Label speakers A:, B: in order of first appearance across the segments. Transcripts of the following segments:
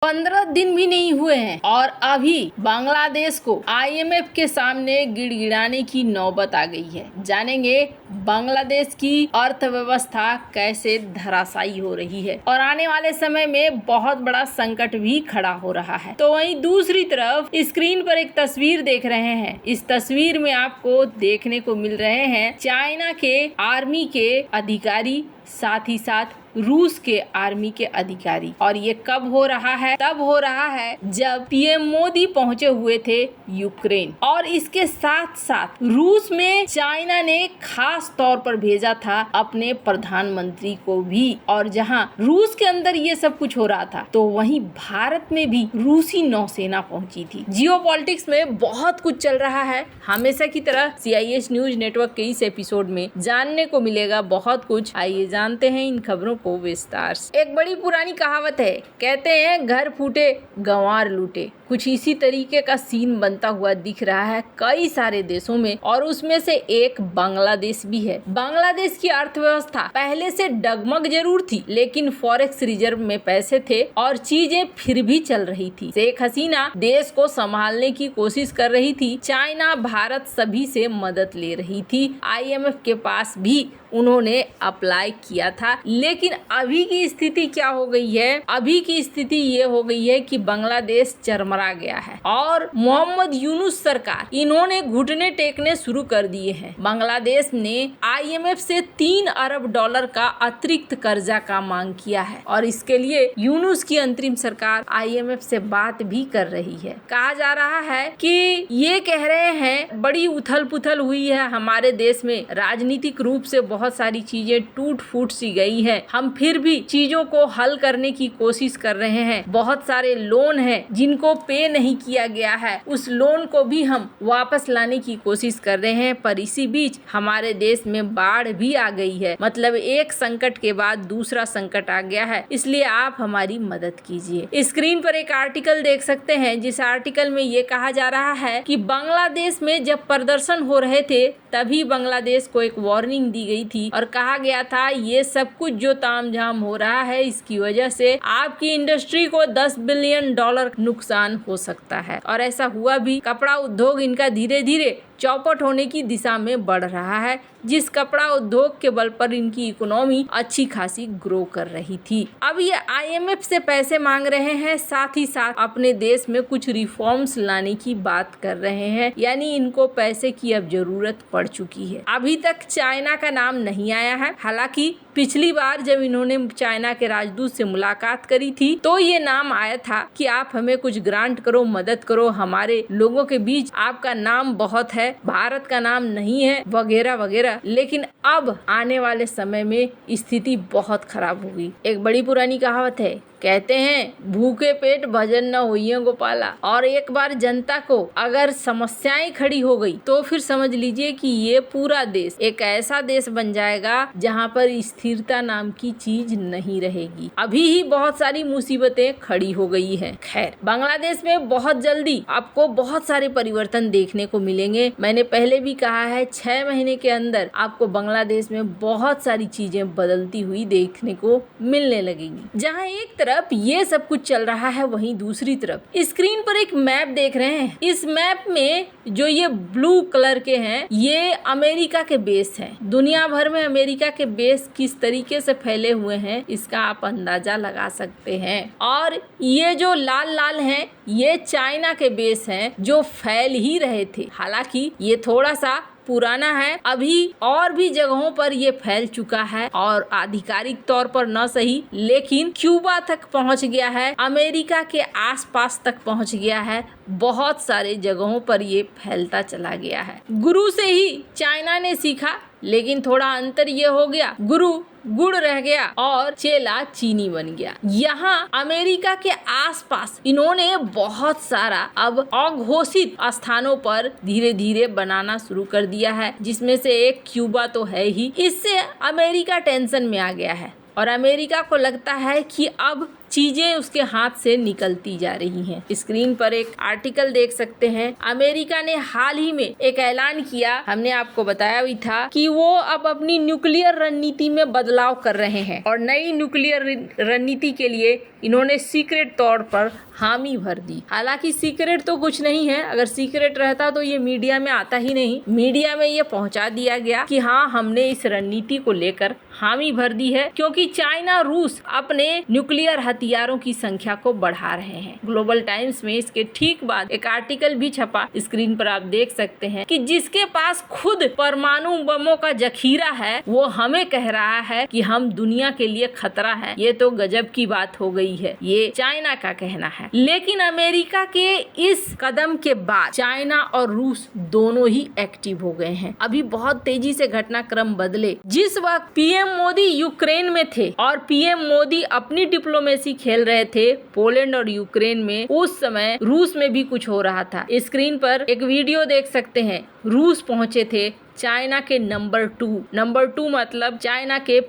A: 15 दिन भी नहीं हुए हैं और अभी बांग्लादेश को आईएमएफ के सामने गिड़गिड़ाने की नौबत आ गई है। जानेंगे बांग्लादेश की अर्थव्यवस्था कैसे धराशायी हो रही है और आने वाले समय में बहुत बड़ा संकट भी खड़ा हो रहा है। तो वहीं दूसरी तरफ स्क्रीन पर एक तस्वीर देख रहे हैं। इस तस्वीर में आपको देखने को मिल रहे हैं चाइना के आर्मी के अधिकारी, साथ ही साथ रूस के आर्मी के अधिकारी। और ये कब हो रहा है? तब हो रहा है जब पीएम मोदी पहुंचे हुए थे यूक्रेन। और इसके साथ साथ रूस में चाइना ने खास तौर पर भेजा था अपने प्रधानमंत्री को भी। और जहां रूस के अंदर ये सब कुछ हो रहा था तो वहीं भारत में भी रूसी नौसेना पहुंची थी। जियोपॉलिटिक्स में बहुत कुछ चल रहा है। हमेशा की तरह CIS न्यूज नेटवर्क के इस एपिसोड में जानने को मिलेगा बहुत कुछ। आइए जानते हैं इन खबरों को विस्तार से। एक बड़ी पुरानी कहावत है, कहते हैं घर फूटे गंवार लूटे। कुछ इसी तरीके का सीन बनता हुआ दिख रहा है कई सारे देशों में और उसमें से एक बांग्लादेश भी है। बांग्लादेश की अर्थव्यवस्था पहले से डगमग जरूर थी, लेकिन फॉरेक्स रिजर्व में पैसे थे और चीजें फिर भी चल रही थी। शेख हसीना देश को संभालने की कोशिश कर रही थी। चाइना, भारत सभी से मदद ले रही थी। IMF के पास भी उन्होंने अप्लाई किया था। लेकिन अभी की स्थिति क्या हो गई है? अभी की स्थिति ये हो गई है कि बांग्लादेश चरमरा गया है और मोहम्मद यूनुस सरकार, इन्होंने घुटने टेकने शुरू कर दिए हैं। बांग्लादेश ने IMF से $3 अरब का अतिरिक्त कर्जा का मांग किया है और इसके लिए यूनुस की अंतरिम सरकार IMF से बात भी कर रही है। कहा जा रहा है कि ये कह रहे हैं बड़ी उथल पुथल हुई है हमारे देश में, राजनीतिक रूप से बहुत सारी चीजें टूट फूट सी गई है। हम फिर भी चीजों को हल करने की कोशिश कर रहे हैं। बहुत सारे लोन हैं जिनको पे नहीं किया गया है, उस लोन को भी हम वापस लाने की कोशिश कर रहे हैं। पर इसी बीच हमारे देश में बाढ़ भी आ गई है। मतलब एक संकट के बाद दूसरा संकट आ गया है, इसलिए आप हमारी मदद कीजिए। स्क्रीन पर एक आर्टिकल देख सकते हैं, जिस आर्टिकल में ये कहा जा रहा है कि बांग्लादेश में जब प्रदर्शन हो रहे थे तभी बांग्लादेश को एक वार्निंग दी गई थी और कहा गया था ये सब कुछ जो तामझाम हो रहा है इसकी वजह से आपकी इंडस्ट्री को $10 बिलियन नुकसान हो सकता है। और ऐसा हुआ भी। कपड़ा उद्योग इनका धीरे धीरे चौपट होने की दिशा में बढ़ रहा है, जिस कपड़ा उद्योग के बल पर इनकी इकोनॉमी अच्छी खासी ग्रो कर रही थी। अब ये IMF से पैसे मांग रहे हैं, साथ ही साथ अपने देश में कुछ रिफॉर्म्स लाने की बात कर रहे हैं। यानी इनको पैसे की अब जरूरत पड़ चुकी है। अभी तक चाइना का नाम नहीं आया है। हालांकि पिछली बार जब इन्होंने चाइना के राजदूत से मुलाकात करी थी तो ये नाम आया था कि आप हमें कुछ ग्रांट करो, मदद करो, हमारे लोगों के बीच आपका नाम बहुत है, भारत का नाम नहीं है, वगैरह वगैरह। लेकिन अब आने वाले समय में स्थिति बहुत खराब होगी। एक बड़ी पुरानी कहावत है, कहते हैं भूखे पेट भजन न होइए गोपाला। और एक बार जनता को अगर समस्याएं खड़ी हो गई तो फिर समझ लीजिए कि ये पूरा देश एक ऐसा देश बन जाएगा जहां पर स्थिरता नाम की चीज नहीं रहेगी। अभी ही बहुत सारी मुसीबतें खड़ी हो गई हैं। खैर, बांग्लादेश में बहुत जल्दी आपको बहुत सारे परिवर्तन देखने को मिलेंगे। मैंने पहले भी कहा है 6 महीने के अंदर आपको बांग्लादेश में बहुत सारी चीजें बदलती हुई देखने को मिलने लगेंगी। जहाँ एक तरफ ये सब कुछ चल रहा है, वहीं दूसरी तरफ स्क्रीन पर एक मैप देख रहे हैं। इस मैप में जो ये ब्लू कलर के हैं ये अमेरिका के बेस हैं। दुनिया भर में अमेरिका के बेस किस तरीके से फैले हुए हैं इसका आप अंदाजा लगा सकते हैं। और ये जो लाल लाल हैं ये चाइना के बेस हैं जो फैल ही रहे थे। हालांकि ये थोड़ा सा पुराना है, अभी और भी जगहों पर ये फैल चुका है और आधिकारिक तौर पर न सही लेकिन क्यूबा तक पहुंच गया है, अमेरिका के आसपास तक पहुंच गया है। बहुत सारे जगहों पर ये फैलता चला गया है। गुरु से ही चाइना ने सीखा, लेकिन थोड़ा अंतर ये हो गया, गुरु गुड़ रह गया और चेला चीनी बन गया। यहाँ अमेरिका के आसपास इन्होंने बहुत सारा अब अघोषित स्थानों पर धीरे धीरे बनाना शुरू कर दिया है, जिसमें से एक क्यूबा तो है ही। इससे अमेरिका टेंशन में आ गया है और अमेरिका को लगता है कि अब चीजें उसके हाथ से निकलती जा रही हैं। स्क्रीन पर एक आर्टिकल देख सकते हैं। अमेरिका ने हाल ही में एक ऐलान किया, हमने आपको बताया भी था कि वो अब अपनी न्यूक्लियर रणनीति में बदलाव कर रहे हैं और नई न्यूक्लियर रणनीति के लिए इन्होंने सीक्रेट तौर पर हामी भर दी। हालांकि सीक्रेट तो कुछ नहीं है, अगर सीक्रेट रहता तो ये मीडिया में आता ही नहीं। मीडिया में ये पहुंचा दिया गया कि हाँ, हमने इस रणनीति को लेकर हामी भर दी है, क्योंकि चाइना रूस अपने न्यूक्लियर हथियारों की संख्या को बढ़ा रहे हैं। ग्लोबल टाइम्स में इसके ठीक बाद एक आर्टिकल भी छपा, स्क्रीन पर आप देख सकते हैं कि जिसके पास खुद परमाणु बमों का जखीरा है वो हमें कह रहा है कि हम दुनिया के लिए खतरा है। ये तो गजब की बात हो गई है, ये चाइना का कहना है। लेकिन अमेरिका के इस कदम के बाद चाइना और रूस दोनों ही एक्टिव हो गए हैं। अभी बहुत तेजी से घटनाक्रम बदले। जिस वक्त पीएम मोदी यूक्रेन में थे और पीएम मोदी अपनी डिप्लोमेसी खेल रहे थे पोलैंड और यूक्रेन में, उस समय रूस में भी कुछ हो रहा था। स्क्रीन पर एक वीडियो देख सकते हैं। रूस पहुंचे थे चाइना के नंबर 2 मतलब चाइना के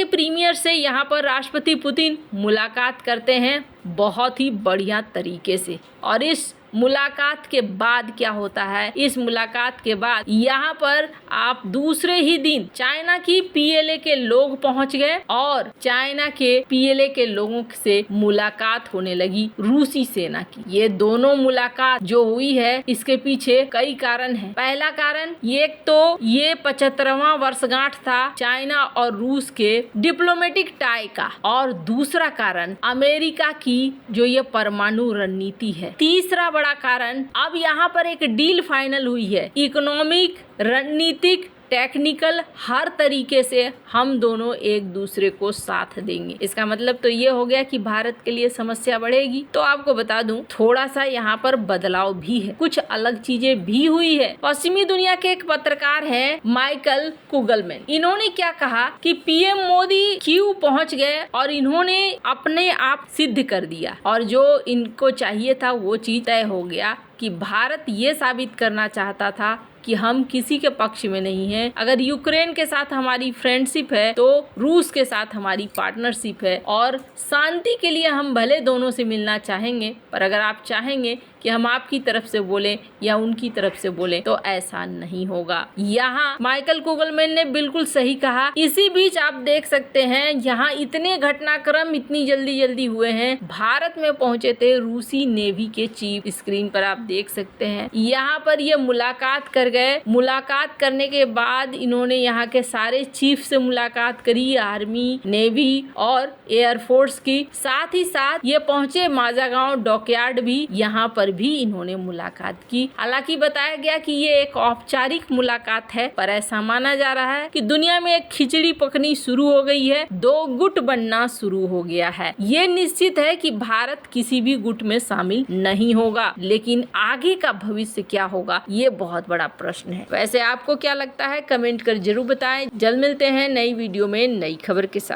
A: प्रीमियर से यहाँ पर राष्ट्रपति पुतिन मुलाकात करते हैं बहुत ही बढ़िया तरीके से। और इस मुलाकात के बाद क्या होता है, इस मुलाकात के बाद यहाँ पर आप दूसरे ही दिन चाइना की पीएलए के लोग पहुंच गए और चाइना के पीएलए के लोगों से मुलाकात होने लगी रूसी सेना की। ये दोनों मुलाकात जो हुई है इसके पीछे कई कारण हैं। पहला कारण एक तो ये 75वां वर्षगांठ था चाइना और रूस के डिप्लोमेटिक टाई का, और दूसरा कारण अमेरिका की जो ये परमाणु रणनीति है। तीसरा बड़ा कारण, अब यहाँ पर एक डील फाइनल हुई है। इकोनॉमिक, रणनीतिक, टेक्निकल, हर तरीके से हम दोनों एक दूसरे को साथ देंगे। इसका मतलब तो ये हो गया कि भारत के लिए समस्या बढ़ेगी। तो आपको बता दूं, थोड़ा सा यहाँ पर बदलाव भी है, कुछ अलग चीजें भी हुई है। पश्चिमी दुनिया के एक पत्रकार हैं माइकल कुगलमैन, इन्होंने क्या कहा कि पीएम मोदी क्यों पहुंच गए और इन्होंने अपने आप सिद्ध कर दिया, और जो इनको चाहिए था वो चीज तय हो गया कि भारत ये साबित करना चाहता था कि हम किसी के पक्ष में नहीं हैं। अगर यूक्रेन के साथ हमारी फ्रेंडशिप है तो रूस के साथ हमारी पार्टनरशिप है, और शांति के लिए हम भले दोनों से मिलना चाहेंगे, पर अगर आप चाहेंगे कि हम आपकी तरफ से बोले या उनकी तरफ से बोले तो ऐसा नहीं होगा। यहाँ माइकल कुगलमैन ने बिल्कुल सही कहा। इसी बीच आप देख सकते हैं यहाँ इतने घटनाक्रम इतनी जल्दी हुए हैं। भारत में पहुंचे थे रूसी नेवी के चीफ, स्क्रीन पर आप देख सकते हैं। यहाँ पर ये मुलाकात कर गए। मुलाकात करने के बाद इन्होंने यहाँ के सारे चीफ से मुलाकात करी, आर्मी, नेवी और एयरफोर्स की। साथ ही साथ ये पहुंचे माजागांव डॉकयार्ड भी, यहाँ पर भी इन्होंने मुलाकात की। हालांकि बताया गया कि ये एक औपचारिक मुलाकात है, पर ऐसा माना जा रहा है कि दुनिया में एक खिचड़ी पकनी शुरू हो गई है, दो गुट बनना शुरू हो गया है। ये निश्चित है कि भारत किसी भी गुट में शामिल नहीं होगा, लेकिन आगे का भविष्य क्या होगा ये बहुत बड़ा प्रश्न है। वैसे आपको क्या लगता है, कमेंट कर जरूर बताएं। जल्द मिलते हैं नई वीडियो में नई खबर के साथ।